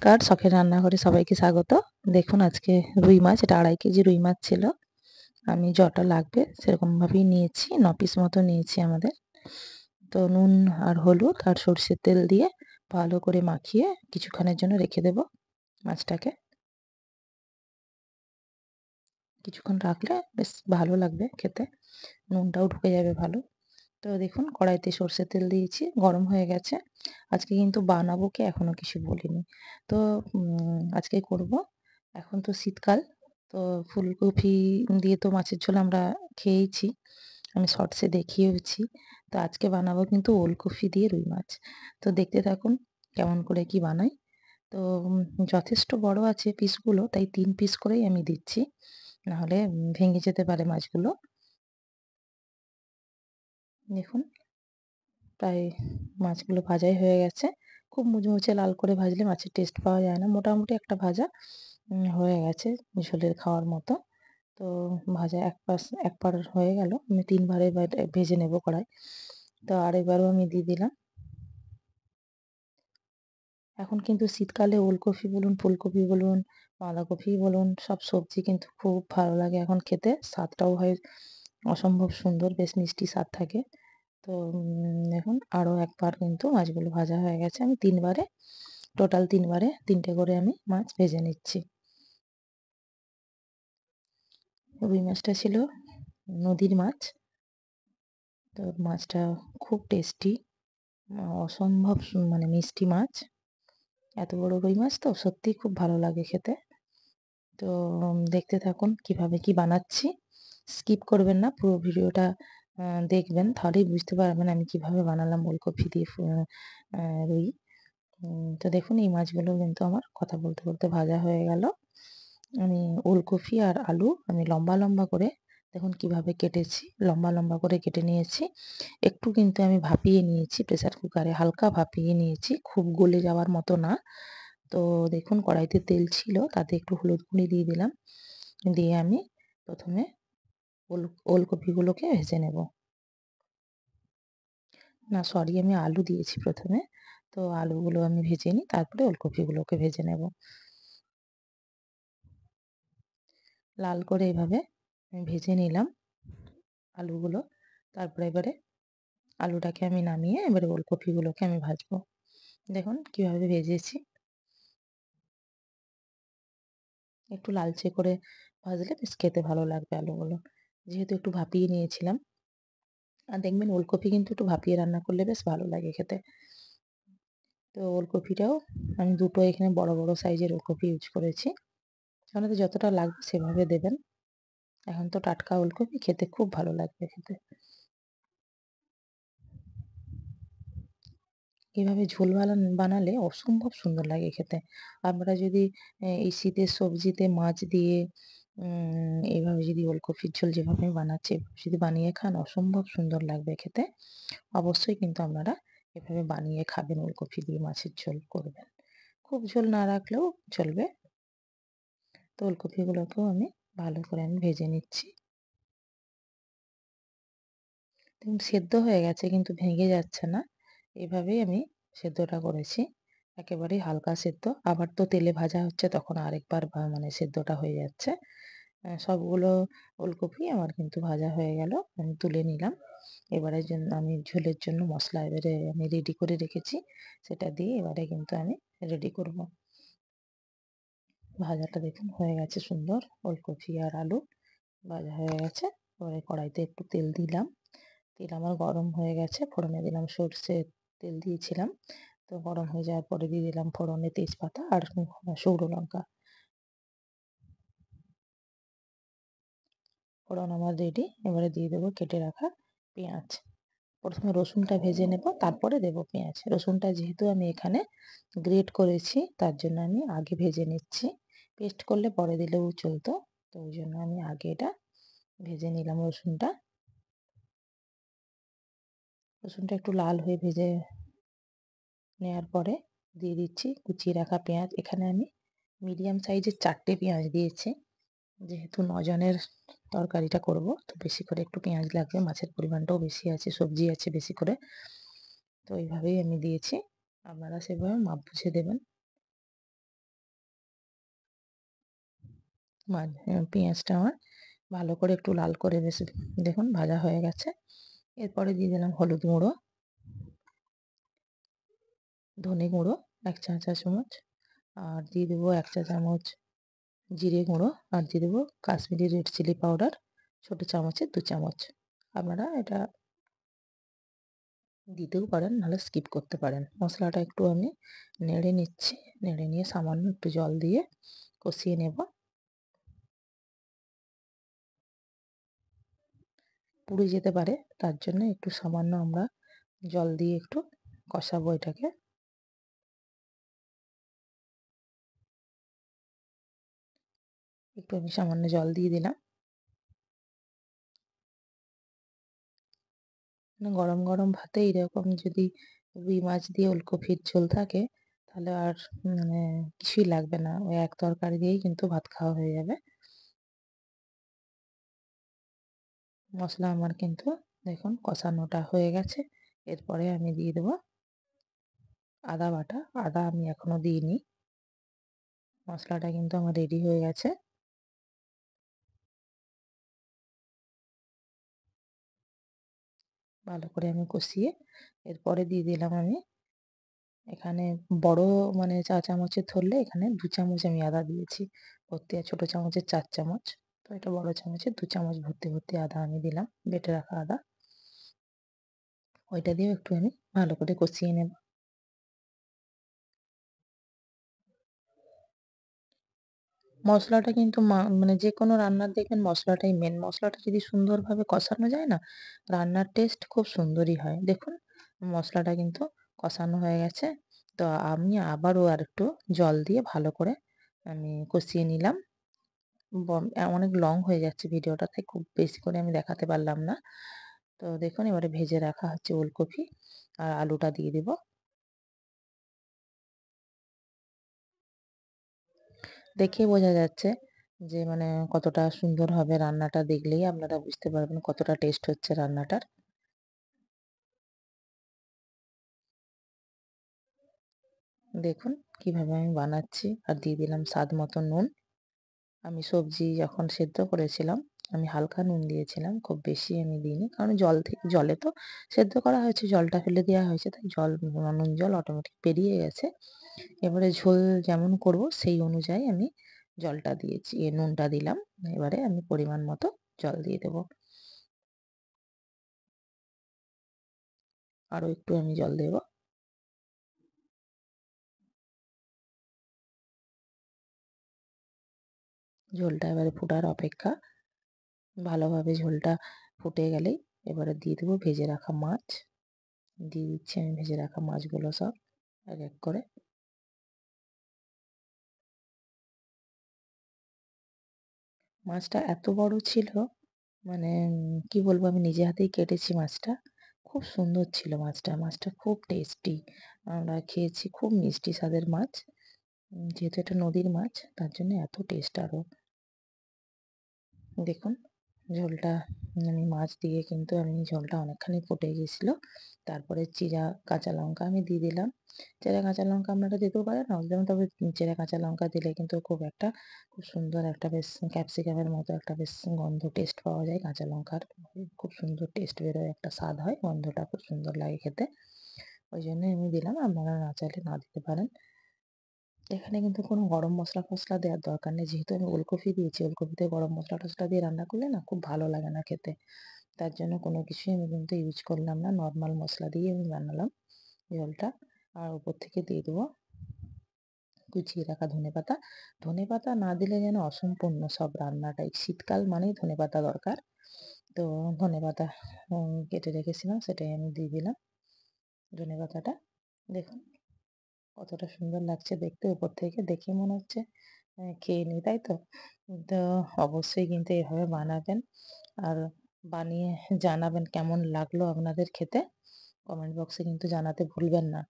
নমস্কার, শখের রান্নাঘরে সবাইকে স্বাগত। দেখুন আজকে রুই মাছ, এটা 2.5 কেজি রুই মাছ ছিল। আমি যটা লাগবে সেরকমভাবেই নিয়েছি, 9 পিস মতো নিয়েছি আমাদের। তো নুন আর হলুদ আর সরষের তেল দিয়ে ভালো করে মাখিয়ে কিছুক্ষণের জন্য রেখে দেব মাছটাকে। কিছুক্ষণ রাখলে বেশ ভালো লাগবে খেতে, নুনটাও ঢুকে যাবে ভালো। তো দেখুন কড়াইতে সরষের তেল দিয়েছি, গরম হয়ে গেছে। আজকে কিন্তু বানাবো কি এখনো কিছু বলিনি। তো আজকে করব। এখন তো শীতকাল, তো ফুলকপি দিয়ে তো মাছের ঝোল আমরা খেয়েইছি, আমি শর্টসে দেখিয়েওছি। তো আজকে বানাবো কিন্তু ওলকপি দিয়ে রুই মাছ। তো দেখতে থাকুন কেমন করে কি বানাই। তো যথেষ্ট বড় আছে পিসগুলো, তাই 3 পিস করেই আমি দিচ্ছি, নাহলে ভেঙে যেতে পারে মাছগুলো। দেখুন প্রায় মাছগুলো ভাজাই হয়ে গেছে। খুব মুচমুচে লাল করে ভাজলে মাছের টেস্ট পাওয়া যায় না। মোটামুটি একটা ভাজা হয়ে গেছে ঝোলের খাওয়ার মতো। তো ভাজা এক পার হয়ে গেল। আমি 3 বার এবার ভেজে নেব কড়াই। তো আরেকবারও আমি দিয়ে দিলাম। এখন কিন্তু শীতকালে ওলকপি বলুন, ফুলকপি বলুন, বাঁধাকপি বলুন, সব সবজি কিন্তু খুব ভালো লাগে এখন খেতে। স্বাদটাও হয় অসম্ভব সুন্দর, বেশ মিষ্টি স্বাদ থাকে। তো দেখুন আরও একবার কিন্তু মাছগুলো ভাজা হয়ে গেছে। আমি 3 বারে, টোটাল 3 বারে 3টে করে আমি মাছ ভেজে নিচ্ছি। রুই মাছটা ছিল নদীর মাছ। তো মাছটা খুব টেস্টি, অসম্ভব মানে মিষ্টি মাছ। এত বড় রুই মাছ তো সত্যিই খুব ভালো লাগে খেতে। তো দেখতে থাকুন কিভাবে কি বানাচ্ছি। স্কিপ করবেন না, পুরো ভিডিওটা দেখবেন, তাহলেই বুঝতে পারবেন আমি কিভাবে বানালাম ওলকপি দিয়ে রুই। তো দেখুন এই মাছগুলো কিন্তু আমার কথা বলতে বলতে ভাজা হয়ে গেল। আমি ওলকপি আর আলু আমি লম্বা লম্বা করে দেখুন কিভাবে কেটেছি, লম্বা লম্বা করে কেটে নিয়েছি। একটু কিন্তু আমি ভাপিয়ে নিয়েছি প্রেসার কুকারে, হালকা ভাপিয়ে নিয়েছি, খুব গলে যাওয়ার মতো না। তো দেখুন কড়াইতে তেল ছিল, তাতে একটু হলুদ গুঁড়ি দিয়ে দিলাম, দিয়ে আমি প্রথমে ওলকপিগুলোকে ভেজে নেব। না সরি, আমি আলু দিয়েছি প্রথমে। তো আলুগুলো আমি ভেজে নিই, তারপরে ওলকপিগুলোকে ভেজে নেব লাল করে। এভাবে আমি ভেজে নিলাম আলুগুলো। তারপরে এবারে আলুটাকে আমি নামিয়ে এবারে ওলকপিগুলোকে আমি ভাজবো। দেখুন কিভাবে ভেজেছি, একটু লালচে করে ভাজলে বেশ খেতে ভালো লাগবে আলুগুলো, যেহেতু একটু ভাপিয়ে নিয়েছিলাম। আর দেখবেন ওলকপি কিন্তু একটু ভাপিয়ে রান্না করলে বেশ ভালো লাগে খেতে। তো ওলকপিটাও আমি দুটো এখানে বড় বড় সাইজের ওলকপি ইউজ করেছি। আপনাদের যতটা লাগবে সেভাবে দেবেন। এখন তো টাটকা ওলকপি খেতে খুব ভালো লাগবে খেতে। এভাবে ঝোল বানালে অসম্ভব সুন্দর লাগে খেতে। আমরা যদি এই শীতের সবজিতে মাছ দিয়ে এইভাবে যদি ওলকপির ঝোল যেভাবে আমি বানাচ্ছি এভাবে যদি বানিয়ে খান, অসম্ভব সুন্দর লাগবে খেতে। অবশ্যই কিন্তু আপনারা এভাবে বানিয়ে খাবেন, ওলকপি দিয়ে মাছের ঝোল করবেন। খুব ঝোল না রাখলেও চলবে। তো ওলকপিগুলোকেও আমি ভালো করে আমি ভেজে নিচ্ছি। দেখুন সেদ্ধ হয়ে গেছে কিন্তু ভেঙে যাচ্ছে না। এভাবেই আমি সেদ্ধটা করেছি। একেবারেই হালকা সেদ্ধ। আবার তো তেলে ভাজা হচ্ছে, তখন আরেকবার মানে সেদ্ধটা হয়ে যাচ্ছে। সবগুলো ওলকপি আমার কিন্তু ভাজা হয়ে গেল। আমি তুলে নিলাম। এবারের জন্য আমি ঝোলের জন্য মশলা এবারে আমি রেডি করে রেখেছি। সেটা দিয়ে এবারে কিন্তু আমি রেডি করব। ভাজাটা দেখুন হয়ে গেছে সুন্দর। ওলকপি আর আলু ভাজা হয়ে গেছে। এবারে কড়াইতে একটু তেল দিলাম। তেল আমার গরম হয়ে গেছে, ফোড়নে দিলাম সর্ষের তেল দিয়েছিলাম। তো গরম হয়ে যাওয়ার পরে দিয়ে দিলাম ফোড়নে তেজপাতা আর শুকনো লঙ্কা। ফোড়ন আমার রেডি। এবারে দিয়ে দেবো কেটে রাখা পেঁয়াজ। প্রথমে রসুনটা ভেজে নেব, তারপরে দেবো পেঁয়াজ। রসুনটা যেহেতু আমি এখানে গ্রেট করেছি, তার জন্য আমি আগে ভেজে নিচ্ছি। পেস্ট করলে পরে দিলেও চলতো, তো ওই জন্য আমি আগে এটা ভেজে নিলাম রসুনটা। রসুনটা একটু লাল হয়ে ভেজে নেওয়ার পরে দিয়ে দিচ্ছি কুচিয়ে রাখা পেঁয়াজ। এখানে আমি মিডিয়াম সাইজের 4টে পেঁয়াজ দিয়েছি, যেহেতু 9 জনের তরকারিটা করব, তো বেশি করে একটু পেঁয়াজ লাগবে, মাছের পরিমাণটাও বেশি আছে, সবজি আছে বেশি করে। তো এইভাবেই আমি দিয়েছি, আপনারা সেভাবে মাপ বুঝে দেবেন। পেঁয়াজটা আমার ভালো করে একটু লাল করে বেশ দেখুন ভাজা হয়ে গেছে। এরপরে দিয়ে দিলাম হলুদ গুঁড়ো, ধনে গুঁড়ো ১ চা চামচ, আর দিয়ে দেবো ১ চা চামচ জিরে গুঁড়ো, আর দিয়ে দেবো কাশ্মীরি রেড চিলি পাউডার ছোট চামচে ২ চামচ। আপনারা এটা দিতেও পারেন, নাহলে স্কিপ করতে পারেন। মশলাটা একটু আমি নেড়ে নিচ্ছি, নেড়ে নিয়ে সামান্য একটু জল দিয়ে কষিয়ে নেব। পুড়ে যেতে পারে, তার জন্য একটু সামান্য আমরা জল দিয়ে একটু কষাবো এটাকে। একটু আমি সামান্য জল দিয়ে দিলাম। গরম গরম ভাতে এরকম যদি রুই মাছ দিয়ে ওলকপির ঝোল থাকে, তাহলে আর মানে কিছুই লাগবে না, ওই এক তরকারি দিয়েই কিন্তু ভাত খাওয়া হয়ে যাবে। মশলা আমার কিন্তু দেখুন কষানোটা হয়ে গেছে। এরপরে আমি দিয়ে দেবো আদা বাটা। আদা আমি এখনো দিইনি। মশলাটা কিন্তু আমার রেডি হয়ে গেছে। ভালো করে আমি কষিয়ে এরপরে দিয়ে দিলাম আমি এখানে বড় মানে চা চামচের ধরলে এখানে ২ চামচ আমি আদা দিয়েছি ভর্তি, আর ছোট চামচের ৪ চামচ। তো এটা বড় চামচের ২ চামচ ভর্তি আদা আমি দিলাম, বেটে রাখা আদা। ওইটা দিয়েও একটু আমি ভালো করে কষিয়ে নেব। মশলাটা কিন্তু মানে যেকোনো রান্নার দেখবেন মশলাটাই মেন। মশলাটা যদি সুন্দরভাবে কষানো যায় না, রান্নার টেস্ট খুব সুন্দরই হয়। দেখুন মশলাটা কিন্তু কষানো হয়ে গেছে। তো আমি আবারও আরেকটু জল দিয়ে ভালো করে আমি কষিয়ে নিলাম। অনেক লং হয়ে যাচ্ছে ভিডিওটা, তাই খুব বেশি করে আমি দেখাতে পারলাম না। তো দেখুন এবারে ভেজে রাখা হচ্ছে ওলকপি আর আলুটা দিয়ে দেব। দেখেই বোঝা যাচ্ছে যে মানে কতটা সুন্দর হবে রান্নাটা, দেখলেই আপনারা বুঝতে পারবেন কতটা টেস্ট হচ্ছে রান্নাটার। দেখুন কিভাবে আমি বানাচ্ছি, আর দিয়ে দিলাম স্বাদ মতো নুন। আমি সবজি যখন সেদ্ধ করেছিলাম আমি হালকা নুন দিয়েছিলাম, খুব বেশি আমি দিইনি, কারণ জলে তো সেদ্ধ করা হয়েছে, জলটা ফেলে দেওয়া হয়েছে, তাই নুন জল অটোমেটিক বেরিয়ে গেছে। এবারে ঝোল যেমন করব সেই অনুযায়ী আমি জলটা দিয়েছি, নুনটা দিলাম। এবারে আমি পরিমাণ মতো জল দিয়ে দেব। আরও একটু আমি জল দেব। ঝোলটা এবারে ফোটার অপেক্ষা। ভালোভাবে ঝোলটা ফুটে গেলেই এবারে দিয়ে দেবো ভেজে রাখা মাছ। দিয়ে দিচ্ছি আমি ভেজে রাখা মাছগুলো সব এক এক করে। মাছটা এত বড় ছিল, মানে কি বলবো, আমি নিজে হাতেই কেটেছি মাছটা। খুব সুন্দর ছিল মাছটা, মাছটা খুব টেস্টি। আমরা খেয়েছি, খুব মিষ্টি স্বাদের মাছ। যেহেতু এটা নদীর মাছ, তার জন্য এত টেস্ট আরও। দেখুন ঝোলটা আমি মাছ দিয়ে কিন্তু আমি ঝোলটা অনেকখানি ফুটে গিয়েছিল। তারপরে চিরা কাঁচা লঙ্কা আমি দিয়ে দিলাম। চেরা কাঁচা লঙ্কা আপনারা দিতেও পারেন, নাও দিতে পারেন, তবে চেরা কাঁচা লঙ্কা দিলে কিন্তু খুব সুন্দর একটা বেশ ক্যাপসিকামের মতো একটা বেশ গন্ধ টেস্ট পাওয়া যায় কাঁচা লঙ্কার। খুব সুন্দর টেস্ট বেরোয়, একটা স্বাদ হয়, গন্ধটা খুব সুন্দর লাগে খেতে। ওই জন্যই আমি দিলাম, আপনারা না চাইলে না দিতে পারেন। এখানে কিন্তু কোনো গরম মশলা ফসলা দেওয়ার দরকার নেই, যেহেতু আমি ওলকপি দিয়েছি। ওলকপিতে গরম মশলা টশলা দিয়ে রান্না করলে না খুব ভালো লাগে না খেতে। তার জন্য কোনো কিছুই আমি কিন্তু ইউজ করলাম না, নর্মাল মশলা দিয়ে আমি বানালাম ঝোলটা। আর ওপর থেকে দিয়ে দেবো কুচিয়ে রাখা ধনেপাতা। ধনেপাতা না দিলে যেন অসম্পূর্ণ সব রান্নাটাই। শীতকাল মানেই ধনেপাতা দরকার। তো ধনেপাতা কেটে রেখেছিলাম, সেটাই আমি দিয়ে দিলাম ধনেপাতাটা। দেখুন কতটা সুন্দর লাগছে দেখতে, উপর থেকে দেখে মনে হচ্ছে খেয়ে নিই, তাই তো? তো অবশ্যই কিন্তু এভাবে বানাবেন, আর বানিয়ে জানাবেন কেমন লাগলো আপনাদের খেতে। কমেন্ট বক্সে কিন্তু জানাতে ভুলবেন না।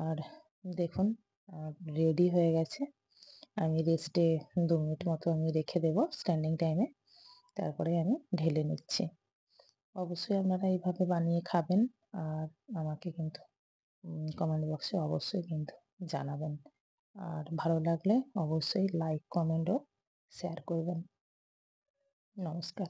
আর দেখুন রেডি হয়ে গেছে। আমি রেস্টে ২ মিনিট মতো আমি রেখে দেবো স্ট্যান্ডিং টাইমে, তারপরে আমি ঢেলে নিচ্ছি। অবশ্যই আপনারা এইভাবে বানিয়ে খাবেন, আর আমাকে কিন্তু কমেন্ট বক্সে অবশ্যই কিন্তু জানাবেন। আর ভালো লাগলে অবশ্যই লাইক, কমেন্ট ও শেয়ার করবেন। নমস্কার।